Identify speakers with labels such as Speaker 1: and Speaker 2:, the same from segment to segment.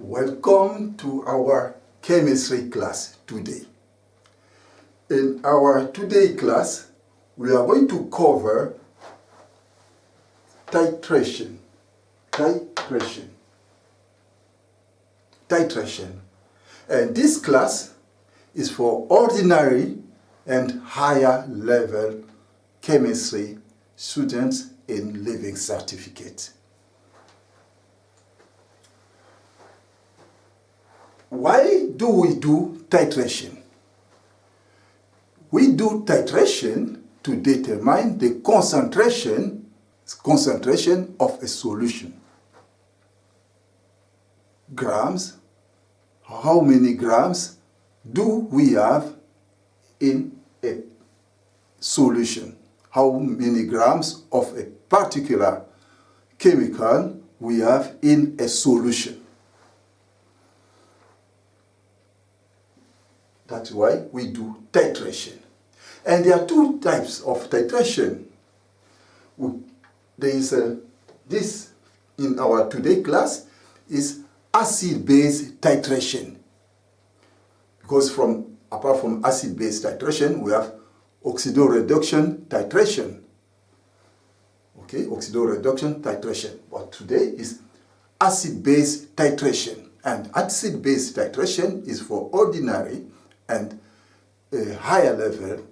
Speaker 1: Welcome to our chemistry class today. In our today class, we are going to cover titration. And this class is for ordinary and higher level chemistry students in Living Certificate. Why do we do titration? We do titration to determine the concentration of a solution. Grams, how many grams do we have in a solution? How many grams of a particular chemical we have in a solution? That's why we do titration. And there are two types of titration. There is this in our today class is acid-base titration. Because apart from acid-base titration, we have oxidoreduction titration. Okay, oxidoreduction titration. But today is acid-base titration. And acid-base titration is for ordinary and a higher level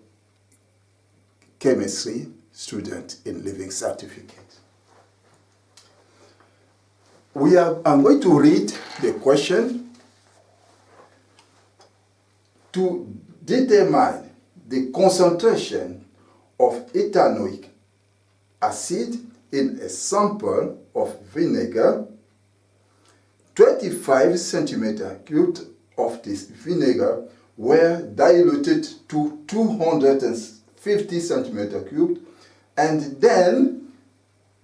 Speaker 1: chemistry student in Living Certificate. I'm going to read the question. To determine the concentration of ethanoic acid in a sample of vinegar, 25 centimeter cubed of this vinegar were diluted to 250 centimeter cubed, and then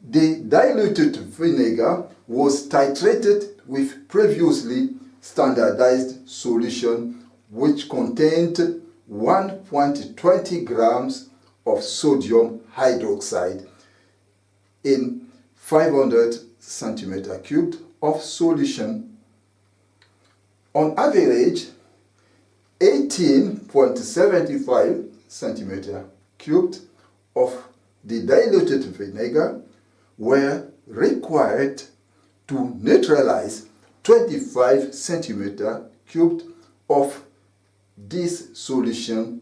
Speaker 1: the diluted vinegar was titrated with previously standardized solution which contained 1.20 grams of sodium hydroxide in 500 centimeter cubed of solution. On average, 18.75 centimeter cubed of the diluted vinegar were required to neutralize 25 centimeter cubed of this solution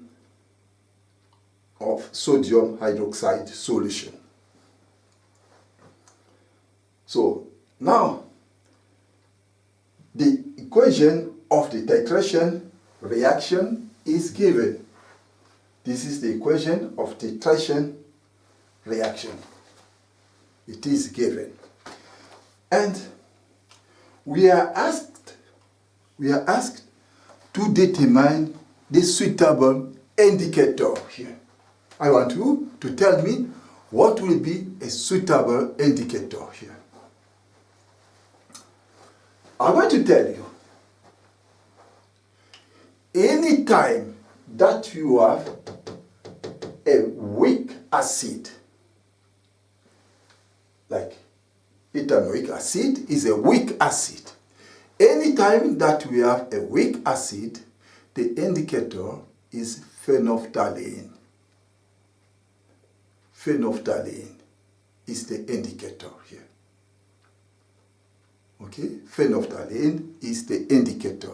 Speaker 1: of sodium hydroxide solution. So now the equation of the titration reaction is given. This is the equation of titration reaction. It is given. And we are asked to determine the suitable indicator here. I want you to tell me what will be a suitable indicator here. I'm going to tell you, any time that you have a weak acid, like ethanoic acid is a weak acid. Anytime that we have a weak acid, the indicator is phenolphthalein. Phenolphthalein is the indicator here. Okay, phenolphthalein is the indicator.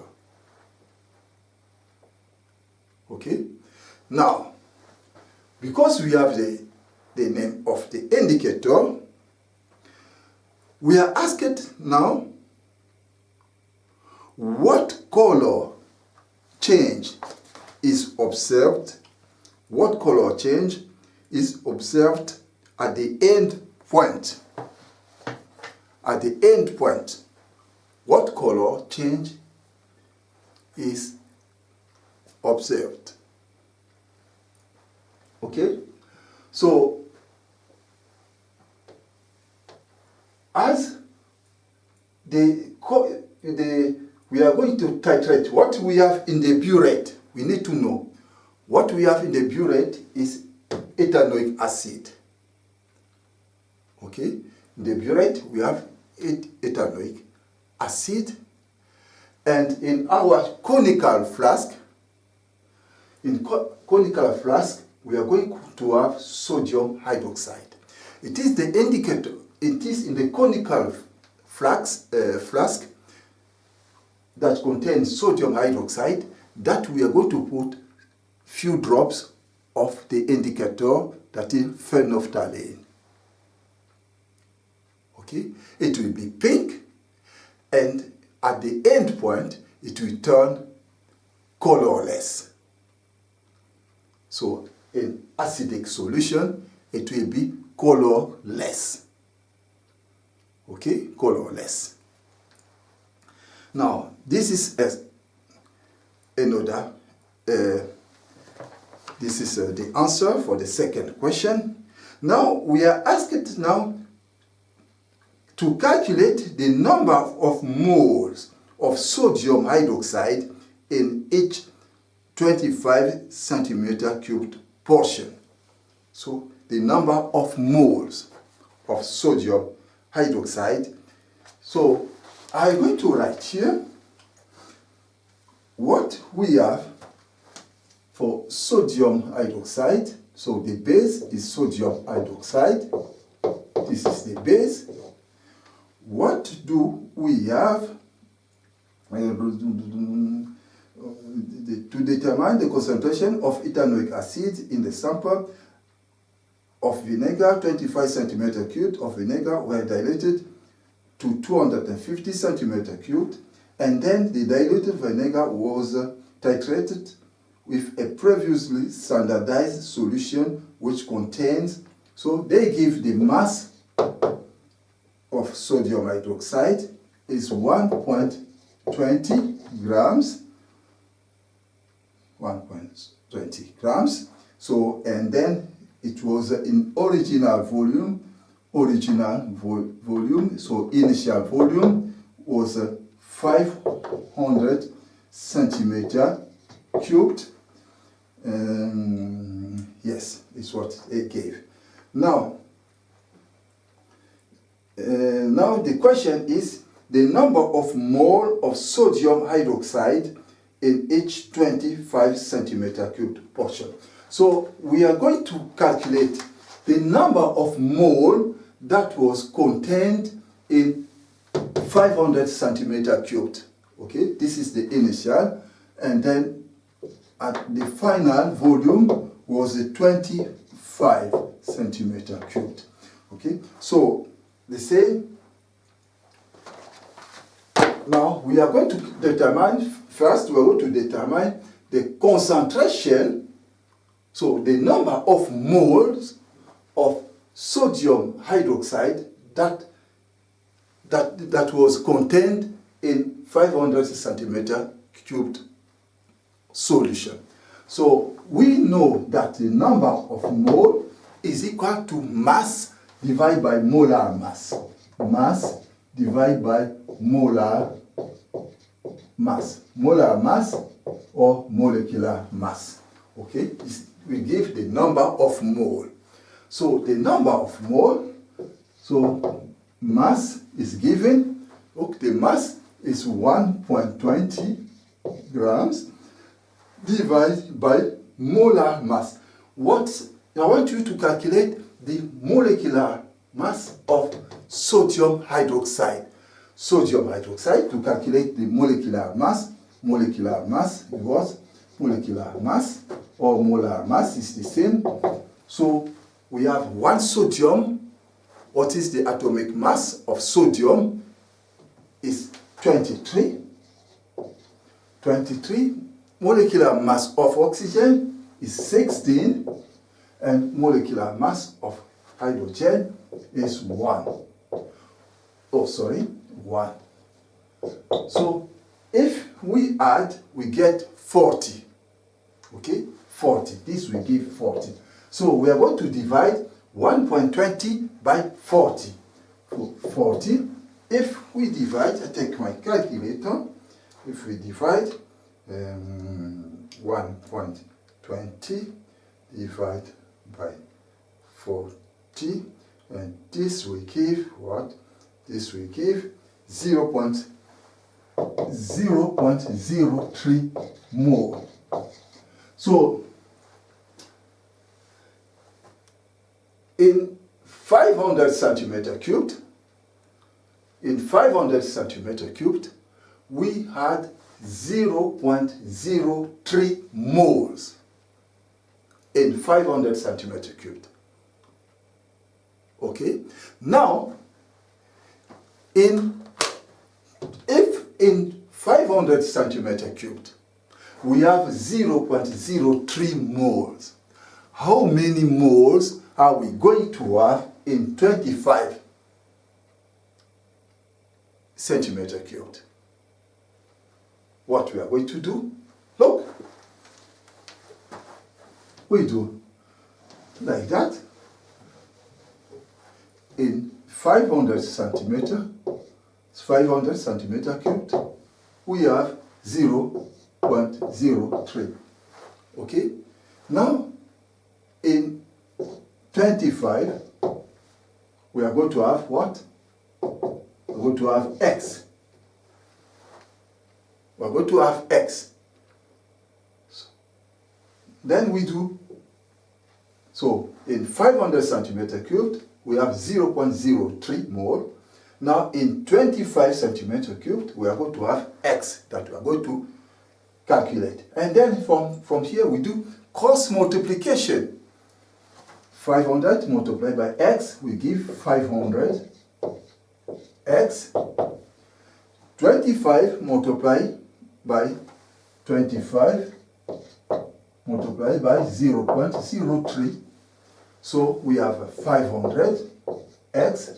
Speaker 1: Okay, now, because we have the name of the indicator, we are asked now what color change is observed. What color change is observed at the end point? At the end point, what color change is observed? Okay, so as we are going to titrate what we have in the burette. We need to know what we have in the burette is ethanoic acid. Okay, in the burette we have ethanoic acid, And in our conical flask, we are going to have sodium hydroxide. It is the indicator, it is in the conical flask that contains sodium hydroxide that we are going to put few drops of the indicator, that is phenolphthalein. Okay, it will be pink, and at the end point it will turn colorless. So in acidic solution it will be colorless. Okay, colorless. Now this is another this is the answer for the second question. Now we are asked now to calculate the number of moles of sodium hydroxide in each 25 centimeter cubed portion. So the number of moles of sodium hydroxide. So I'm going to write here what we have for sodium hydroxide. So the base is sodium hydroxide. This is the base. What do we have to determine the concentration of ethanoic acid in the sample of vinegar? 25 centimeter cubed of vinegar were diluted to 250 centimeter cubed, and then the diluted vinegar was titrated with a previously standardized solution which contains, so they give the mass of sodium hydroxide is 1.20 grams. 1.20 grams. So, and then it was in original volume. So initial volume was 500 centimeter cubed. Yes, is what it gave. Now the question is the number of mole of sodium hydroxide in each 25 centimeter cubed portion. So we are going to calculate the number of mole that was contained in 500 centimeter cubed. Okay, this is the initial, and then at the final volume was a 25 centimeter cubed. Okay, so they say now we are going to determine, first we are going to determine the concentration, so the number of moles of sodium hydroxide that was contained in 500 centimeter cubed solution. So we know that the number of mole is equal to mass divided by molar mass. Mass divided by molar mass. Molar mass or molecular mass. Okay, we give the number of mole. So the number of mole, so mass is given. Okay, the mass is 1.20 grams divided by molar mass. I want you to calculate the molecular mass of sodium hydroxide. Sodium hydroxide, to calculate the molecular mass was molecular mass or molar mass is the same. So we have one sodium. What is the atomic mass of sodium? Is 23. 23. Molecular mass of oxygen is 16. And molecular mass of hydrogen is 1. Oh, sorry, 1. So if we add, we get 40. Okay, 40. This will give 40. So we are going to divide 1.20 by 40. So 40. If we divide, I take my calculator. If we divide 1.20 divided by 40, and this will give what? This will give 0.001 0.03 mole. So in 500 centimeter cubed, we had 0.03 moles in 500 centimeter cubed. Okay, now if in 500 centimeter cubed we have 0.03 moles, how many moles are we going to have in 25 centimeter cubed? What we are going to do, look, we do like that. In 500 centimeter cubed, we have 0.03. Okay? Now, in 25, we are going to have what? We're going to have x. We're going to have x. So, then we do, so in 500 centimeter cubed, we have 0.03 mole. Now in 25 centimeter cubed, we are going to have x that we are going to calculate. And then from here we do cross multiplication. 500 multiplied by x, we give 500 x. 25 multiplied by 25 multiplied by 0.03. So we have 500 x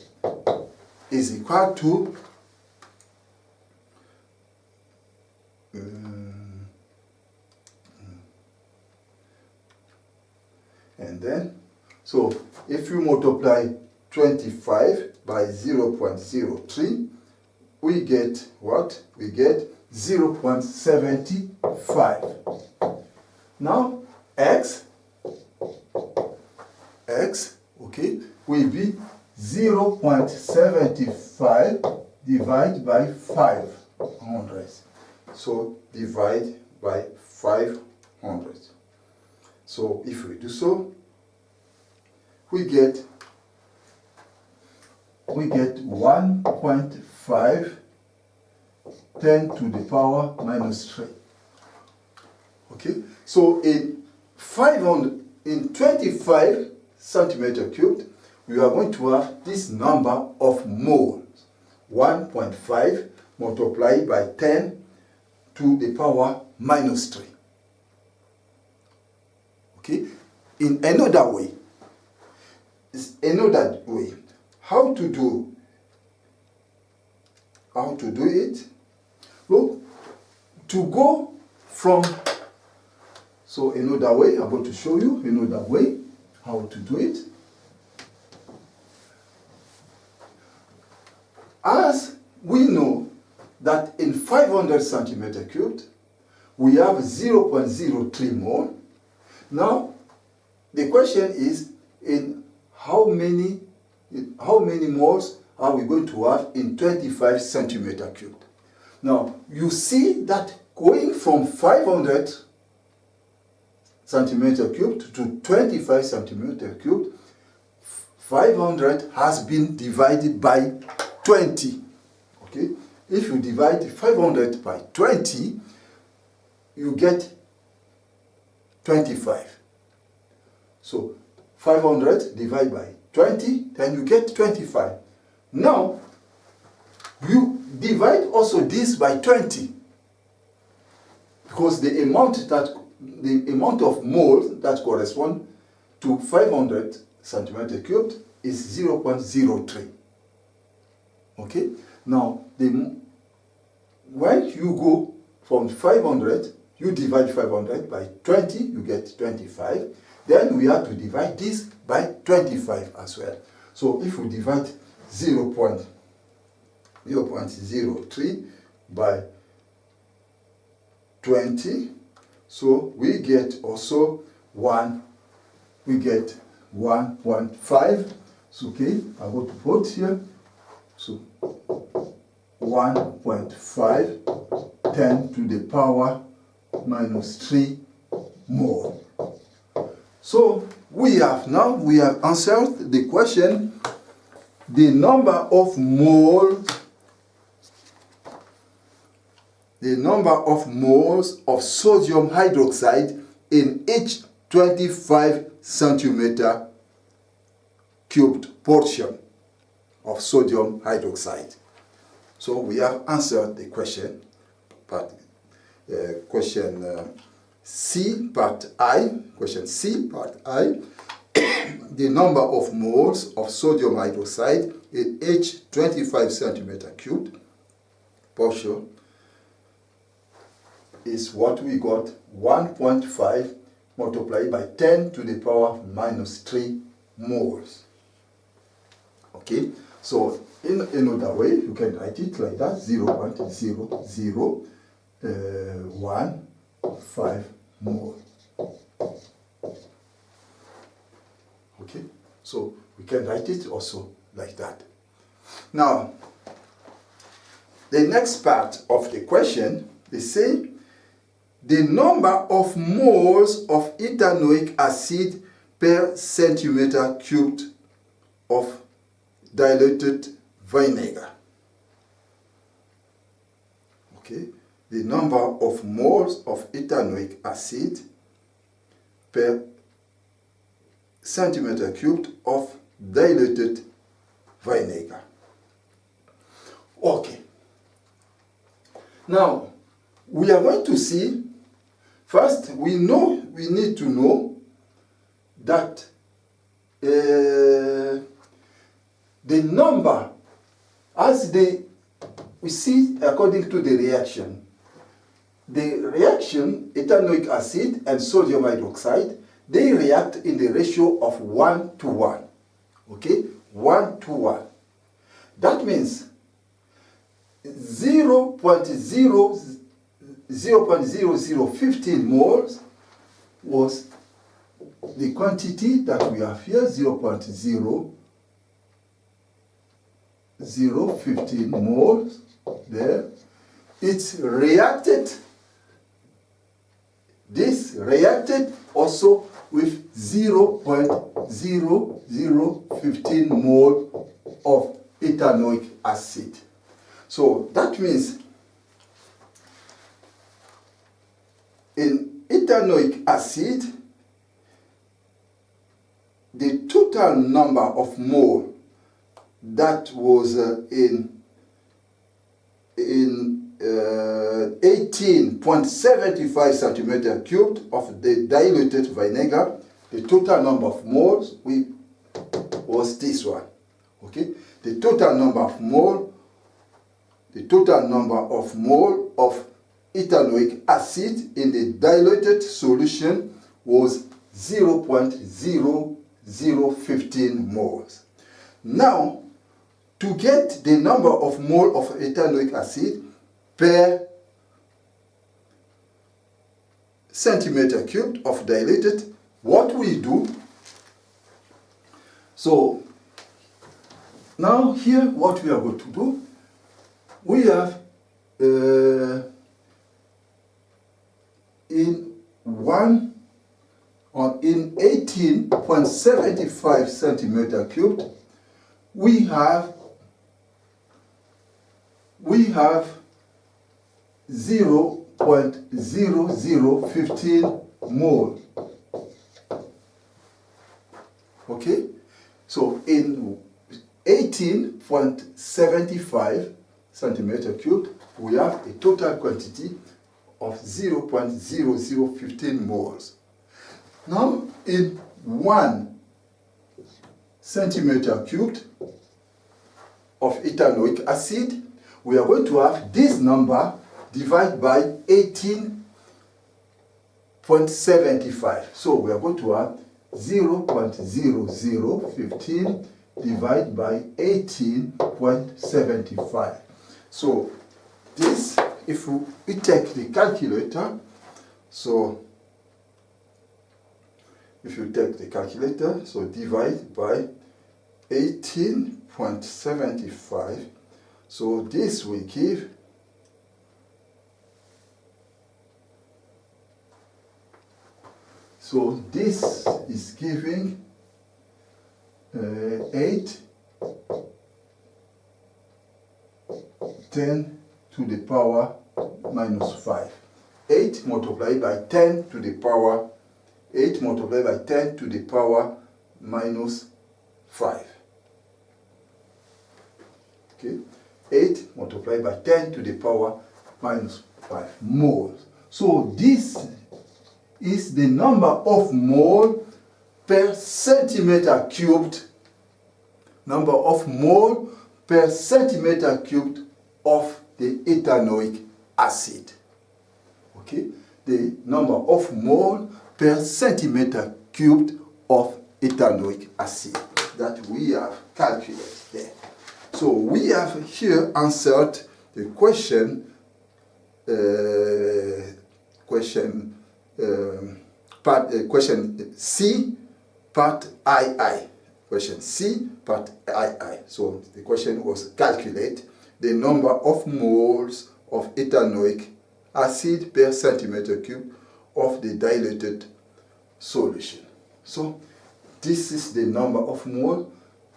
Speaker 1: is equal to and then, so if you multiply 25 by 0.03, we get what? We get 0.75. Now x, okay, will be 0.75 divided by 500. So divide by 500. So if we do so, we get 1.5 10 to the power minus 3. Okay, so in 25 centimeter cubed, we are going to have this number of moles, 1.5 multiplied by 10 to the power minus 3. Okay, in another way, how to do it? Look, to go from, so another way, I'm going to show you another way how to do it. As we know that in 500 centimeter cubed, we have 0.03 mole. Now, the question is, in how many moles are we going to have in 25 centimeter cubed? Now, you see that going from 500 centimeter cubed to 25 centimeter cubed, 500 has been divided by 20. Okay? If you divide 500 by 20, you get 25. So 500 divided by 20, then you get 25. Now, you divide also this by 20, because the amount of moles that correspond to 500 centimeter cubed is 0.03. Okay? Now, when you go from 500, you divide 500 by 20, you get 25. Then we have to divide this by 25 as well. So if we divide 0.03 by 20, so we get also 1.5. So okay, I'm going to put here. So 1.5 10 to the power minus 3 mole. So we have answered the question. The number of moles of sodium hydroxide in each 25 centimeter cubed portion of sodium hydroxide. So we have answered the question, question C, part I. Question C, part I. The number of moles of sodium hydroxide in each 25 centimeter cubed portion is what we got, 1.5 multiplied by 10 to the power minus 3 moles. Okay, so in another way, you can write it like that, 0.0015 mole. Okay, so we can write it also like that. Now, the next part of the question, they say the number of moles of ethanoic acid per centimeter cubed of diluted vinegar. Okay, the number of moles of ethanoic acid per centimeter cubed of diluted vinegar. Okay. Now, we are going to see, first, we need to know that the number, we see according to the reaction, ethanoic acid and sodium hydroxide, they react in the ratio of 1 to 1. Okay? 1 to 1. That means 0.0015 moles was the quantity that we have here, 0.0015 moles there. It's reacted, this reacted also with 0.0015 mole of ethanoic acid. So that means in ethanoic acid, the total number of mole that was in 18.75 centimeter cubed of the diluted vinegar, the total number of moles was this one. Okay, the total number of mole of ethanoic acid in the diluted solution was 0.0015 moles. Now, to get the number of mole of ethanoic acid per centimeter cubed of diluted, what we do, so now here what we are going to do, we have in 18.75 centimeter cubed, we have 0.0015 mole. Okay, so in 18.75 centimeter cubed, we have a total quantity of 0.0015 moles. Now, in 1 centimeter cubed of ethanoic acid, we are going to have this number divided by 18.75. So we are going to have 0.0015 divided by 18.75. So this, if we take the calculator, so if you take the calculator, so divide by 18.75, so this will give So this is giving 8 10 to the power minus 5. 8 multiplied by 10 to the power 8 multiplied by 10 to the power minus 5. Okay, 8 multiplied by 10 to the power minus 5 moles. So this is the number of mole per centimeter cubed. Number of mole per centimeter cubed of the ethanoic acid. Okay, the number of mole per centimeter cubed of ethanoic acid that we have calculated there. So we have here answered the question, question C, part II. Question C, part II. So the question was calculate the number of moles of ethanoic acid per centimeter cube of the diluted solution. So this is the number of moles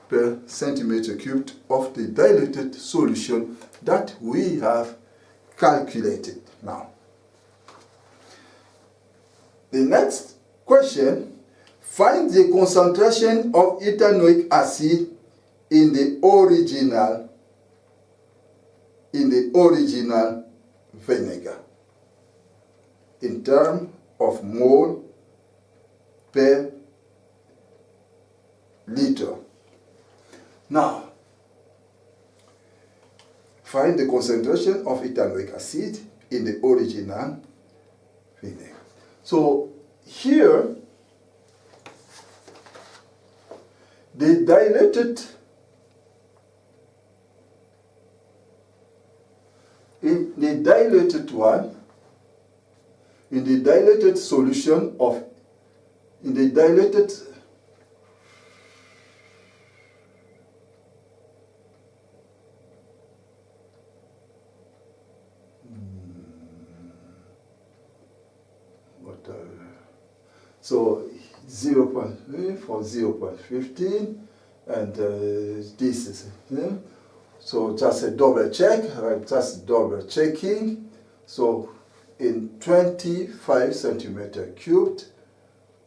Speaker 1: per centimeter cubed of the diluted solution that we have calculated now. The next question, find the concentration of ethanoic acid in the original vinegar in terms of mole per liter. Now, find the concentration of ethanoic acid in the original vinegar. So here, the diluted in the diluted solution of so 0.3 for 0.15 and this is so just a double check, just double checking. So in 25 centimeter cubed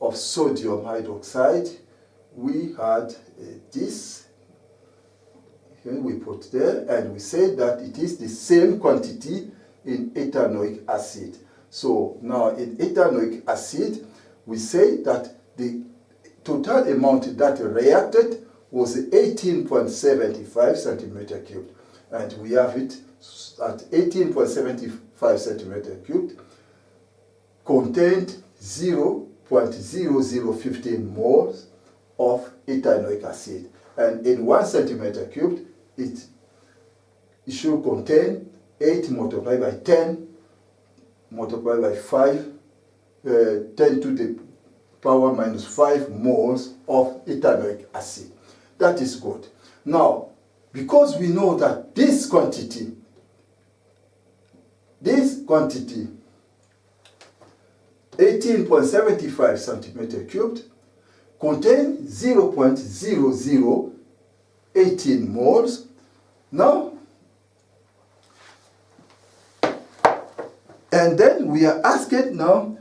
Speaker 1: of sodium hydroxide we had this, okay, we put there, and we said that it is the same quantity in ethanoic acid. So now in ethanoic acid we say that the total amount that reacted was 18.75 centimeter cubed, and we have it at 18.75 centimeter cubed contained 0.0015 moles of ethanoic acid, and in 1 centimeter cubed it should contain 8 multiplied by 10 multiplied by 5 10 to the power minus 5 moles of ethanoic acid. That is good. Now, because we know that this quantity 18.75 centimeter cubed contain 0.0018 moles. Now, and then we are asked now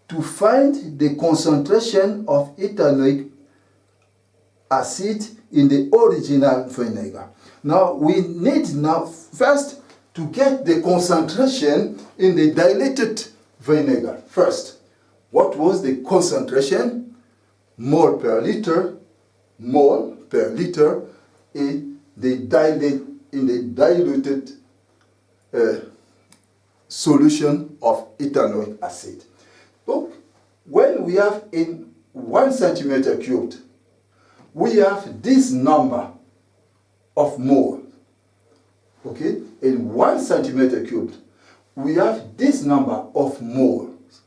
Speaker 1: to find the concentration of ethanoic acid in the original vinegar. Now we need now first to get the concentration in the diluted vinegar. First, what was the concentration? Mole per liter in the diluted solution of ethanoic acid. So when we have in 1 centimeter cubed, we have this number of moles. Okay, in 1 centimeter cubed, we have this number of moles.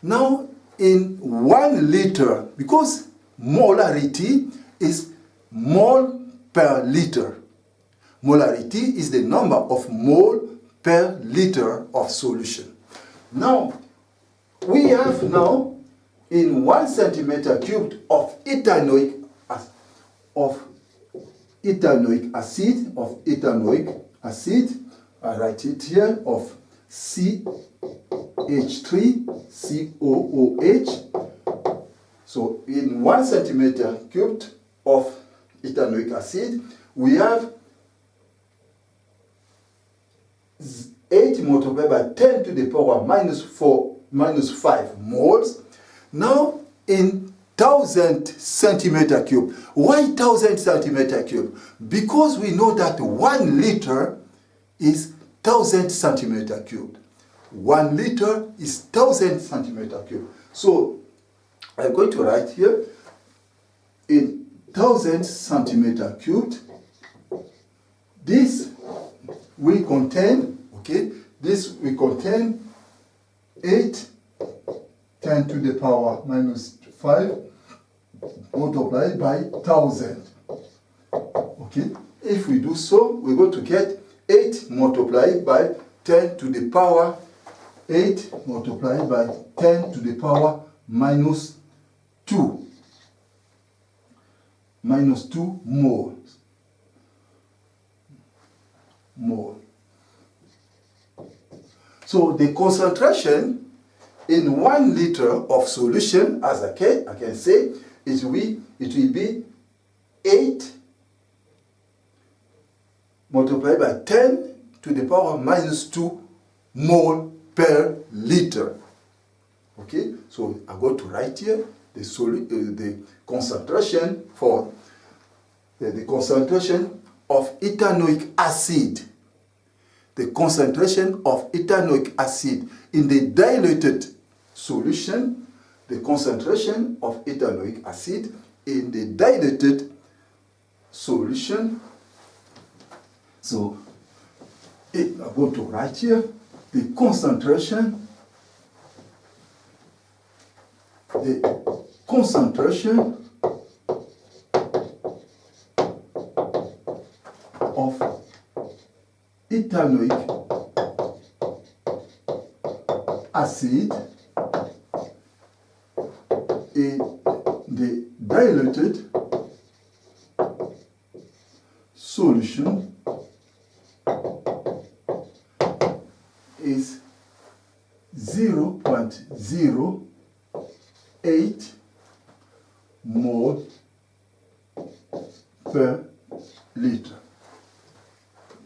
Speaker 1: Now, in 1 liter, because molarity is mole per liter. Molarity is the number of mole per liter of solution. Now, we have now in 1 centimeter cubed of ethanoic acid, I write it here, of CH3COOH. So in 1 centimeter cubed of ethanoic acid, we have 8 multiplied by 10 to the power minus 5 moles. Now in 1000 centimeter cube. Why 1000 centimeter cube? Because we know that 1 liter is 1000 centimeter cubed. 1 liter is 1000 centimeter cube. So I'm going to write here in 1000 centimeter cubed. This will contain, this will contain 8 10 to the power minus 5 multiplied by 1000. Okay, if we do so, we're going to get 8 multiplied by 10 to the power 8 multiplied by 10 to the power minus 2 moles. So the concentration in 1 liter of solution, as I can say, it will be 8 multiplied by 10 to the power minus 2 mole per liter. Okay, so I'm going to write here the concentration for the concentration of ethanoic acid. The concentration of ethanoic acid in the diluted solution, the concentration of ethanoic acid in the diluted solution. So I'm going to write here the concentration of ethanoic acid in the diluted solution is 0.08 mole per liter.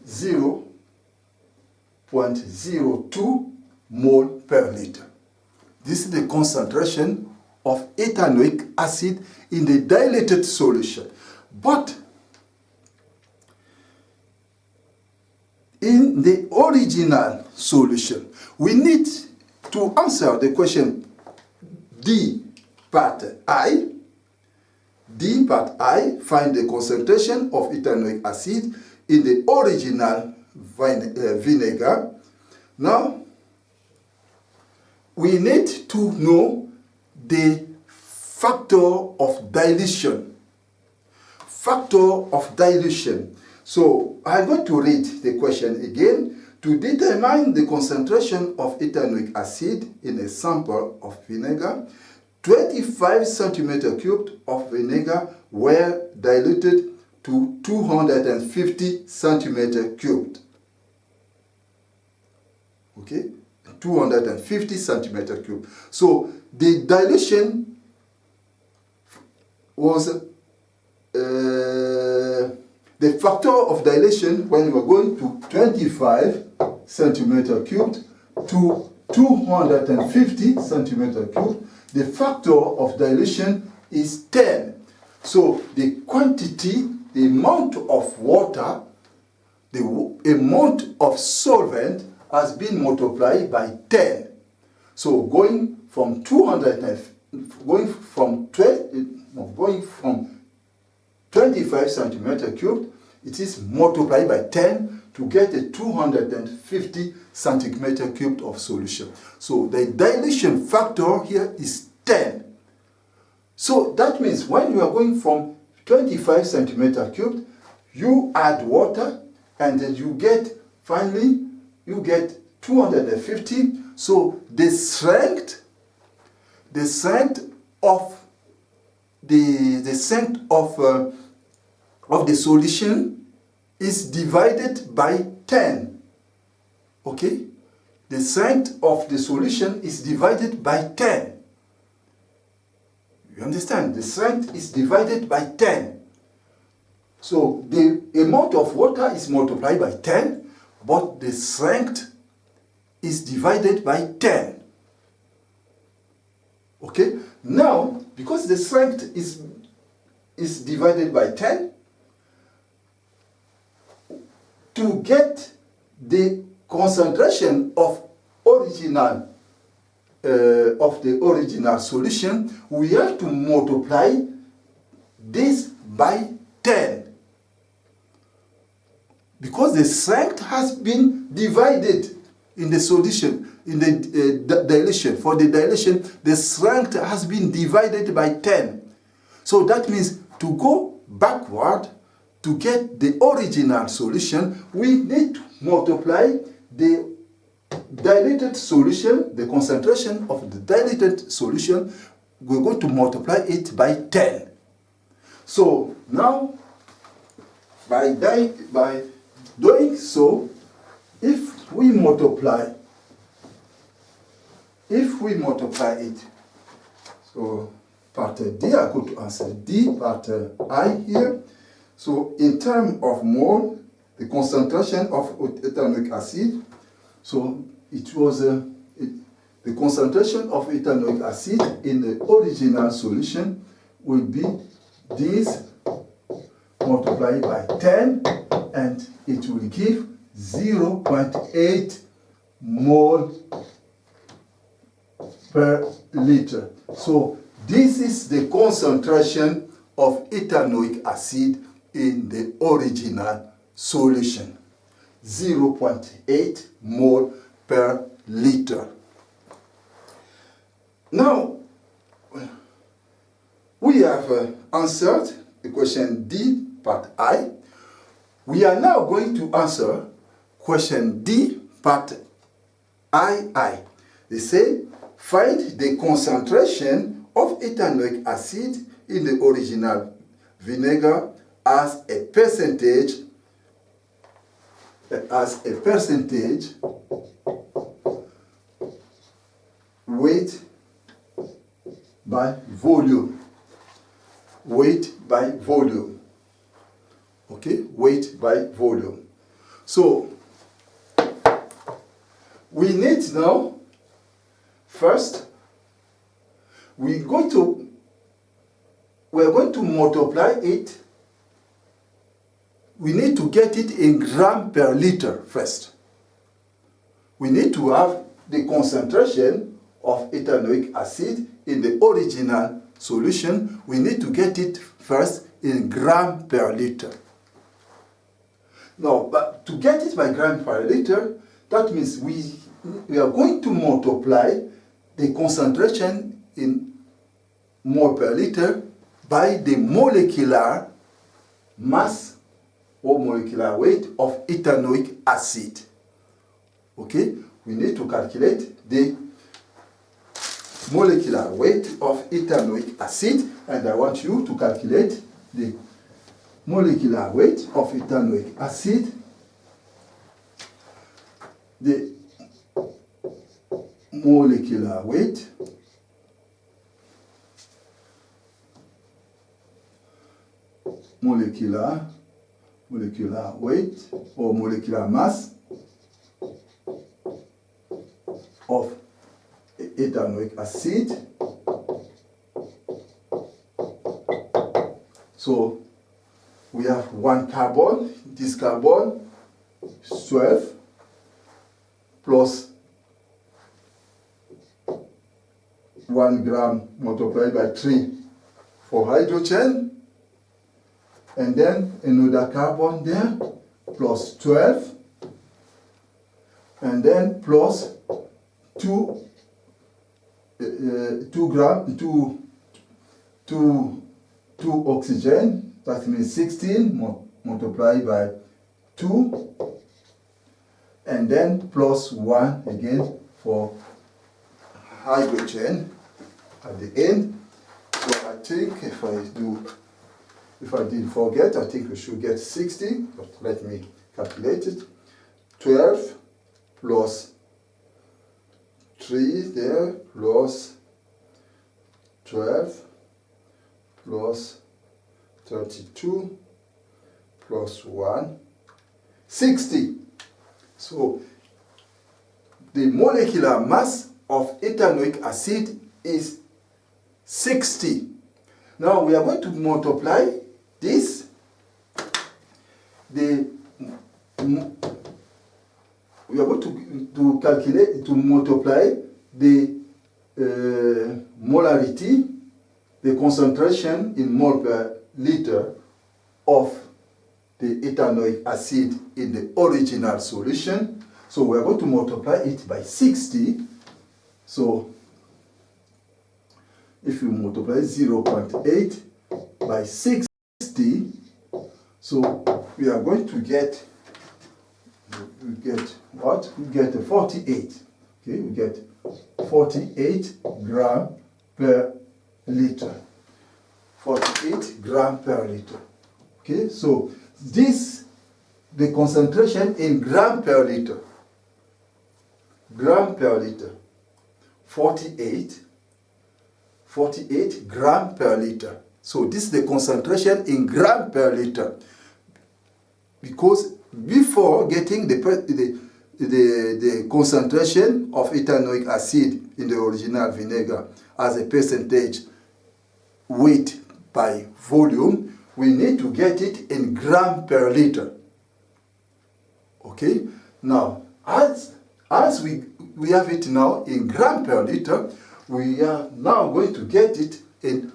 Speaker 1: 0.02 mole per liter. This is the concentration of ethanoic acid in the diluted solution. But in the original solution, we need to answer the question D part I. D part I, find the concentration of ethanoic acid in the original vinegar. Now, we need to know the factor of dilution. Factor of dilution. So, I'm going to read the question again. To determine the concentration of ethanoic acid in a sample of vinegar, 25 centimeter cubed of vinegar were diluted to 250 centimeter cubed. Okay, 250 centimeter cubed. So the dilution was the factor of dilation when we were going to 25 centimeter cubed to 250 centimeter cubed. The factor of dilation is 10. So the quantity, the amount of water, the amount of solvent has been multiplied by 10. So going from 25 centimeter cubed, it is multiplied by 10 to get a 250 centimeter cubed of solution. So the dilution factor here is 10. So that means when you are going from 25 centimeter cubed, you add water and then you get, finally, you get 250. So the strength of the strength of the solution is divided by 10. Okay? The strength of the solution is divided by 10. You understand? The strength is divided by 10. So the amount of water is multiplied by 10, but the strength is divided by 10. Okay? Now, because the strength is divided by 10, to get the concentration of the original solution, we have to multiply this by 10. Because the strength has been divided in the solution, in the dilation. For the dilation, the strength has been divided by 10. So that means to go backward, to get the original solution, we need to multiply the diluted solution, the concentration of the diluted solution, we're going to multiply it by 10. So now, by doing so, if we multiply it, so part D, I go to answer D, part I here. So in terms of mole, the concentration of ethanoic acid, so it was the concentration of ethanoic acid in the original solution will be this multiplied by 10, and it will give 0.8 mole per liter. So this is the concentration of ethanoic acid in the original solution. 0.8 mole per liter. Now, we have answered the question D, part I. We are now going to answer question D, part II. They say, find the concentration of ethanoic acid in the original vinegar as a percentage weight by volume. Weight by volume. Okay, weight by volume. So we need now, first, we're going to multiply it. We need to get it in gram per liter first. We need to have the concentration of ethanoic acid in the original solution. We need to get it first in gram per liter. Now, but to get it by gram per liter, that means we are going to multiply the concentration in mole per liter by the molecular mass or molecular weight of ethanoic acid. Okay, we need to calculate the molecular weight of ethanoic acid, and I want you to calculate the molecular weight of ethanoic acid. The molecular weight weight or molecular mass of ethanoic acid. So we have one carbon. This carbon is 12 plus 1 gram multiplied by 3 for hydrogen. And then another carbon there, plus 12, and then plus 2 oxygen, that means 16 multiplied by 2, and then plus 1 again for hydrogen at the end. think if I didn't forget, I think we should get 60, but let me calculate it. 12 plus 3 there, plus 12 plus 32 plus 1, 60. So the molecular mass of ethanoic acid is 60. Now we are going to multiply this. We are going to calculate, to multiply the molarity, the concentration in mole per liter of the ethanoic acid in the original solution. So we are going to multiply it by 60. So if you multiply 0.8 by 60, so we are going to get, we get what? We get 48. Okay, we get 48 gram per liter. 48 gram per liter. Okay, so this, the concentration in gram per liter. Gram per liter. 48 gram per liter. So this is the concentration in gram per liter. Because before getting the concentration of ethanoic acid in the original vinegar as a percentage weight by volume, we need to get it in gram per liter. Okay? Now, as we have it now in gram per liter, we are now going to get it in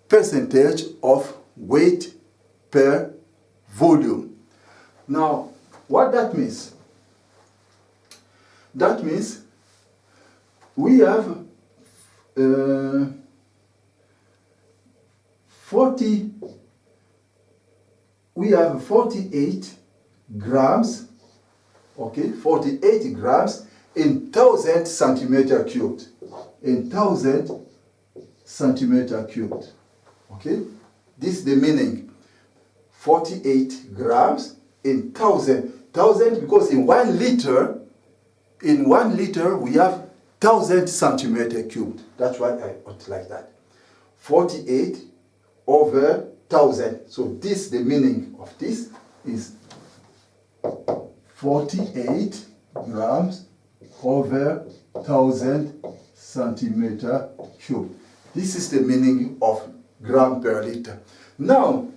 Speaker 1: percentage of weight per volume. Now, what that means? That means we have 48 grams, okay, 48 grams in 1,000 centimeter cubed. In 1,000 centimeter cubed. Okay, this is the meaning. 48 grams in 1,000. 1,000 because in 1 liter, we have 1,000 centimeter cubed. That's why I put like that. 48 over 1,000. So this, the meaning of this is 48 grams over 1,000 centimeter cube. This is the meaning of gram per liter. Now,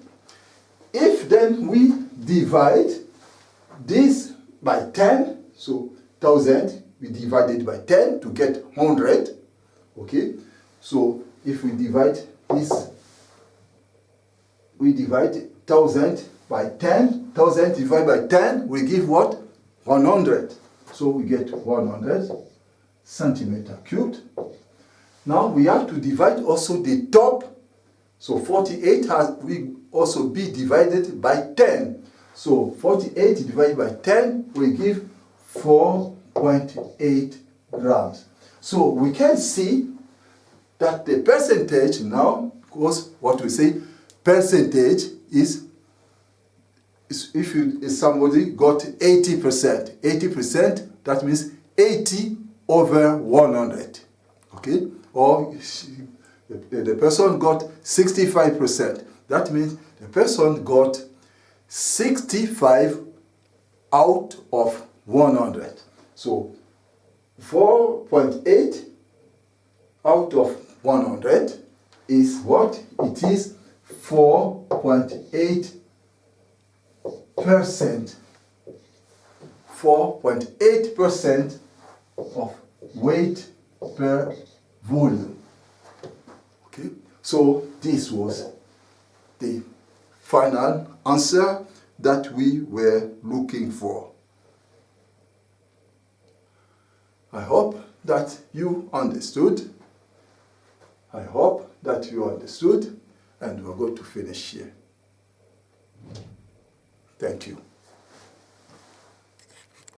Speaker 1: if then we divide this by 10, so 1,000, we divide it by 10 to get 100. Okay, so if we divide this, we divide 1,000 by 10, 1,000 divided by 10, we give what? 100. So we get 100 centimeter cubed. Now we have to divide also the top. So 48 will also be divided by 10. So 48 divided by 10 will give 4.8 grams. So we can see that the percentage now, because what we say, percentage is if somebody got 80%, 80%, that means 80 over 100. Okay? Or the person got 65%. That means the person got 65 out of 100. So 4.8 out of 100 is what? It is 4.8%. 4.8% of weight per volume. Okay, so this was the final answer that we were looking for. I hope that you understood. I hope that you understood, and we're going to finish here. Thank you.